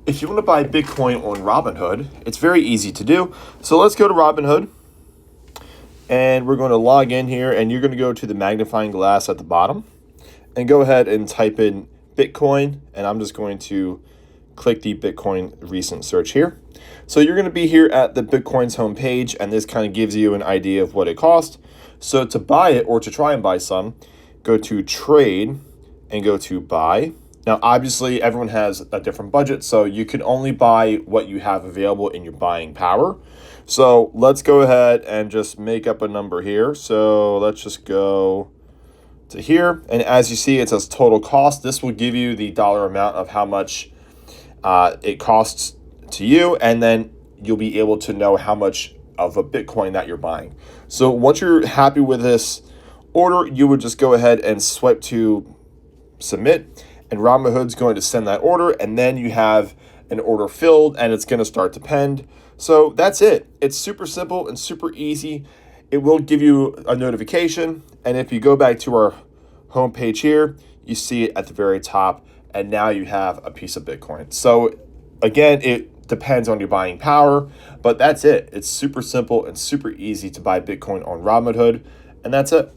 If you want to buy Bitcoin on Robinhood, it's very easy to do. So let's go to Robinhood and we're going to log in here, and you're going to go to the magnifying glass at the bottom and go ahead and type in Bitcoin, and I'm just going to click the Bitcoin recent search here. So you're going to be here at the Bitcoin's homepage, and this kind of gives you an idea of what it costs. So to buy it, or to try and buy some, go to trade and go to buy. Now, obviously, everyone has a different budget, so you can only buy what you have available in your buying power. So let's go ahead and just make up a number here. So let's just go to here. And as you see, it says total cost. This will give you the dollar amount of how much it costs to you, and then you'll be able to know how much of a Bitcoin that you're buying. So once you're happy with this order, you would just go ahead and swipe to submit, and Robinhood's going to send that order, and then you have an order filled and it's going to start to pend. So that's it. It's super simple and super easy. It will give you a notification, and if you go back to our homepage here, you see it at the very top, and now you have a piece of Bitcoin. So again, it depends on your buying power, but that's it. It's super simple and super easy to buy Bitcoin on Robinhood, and that's it.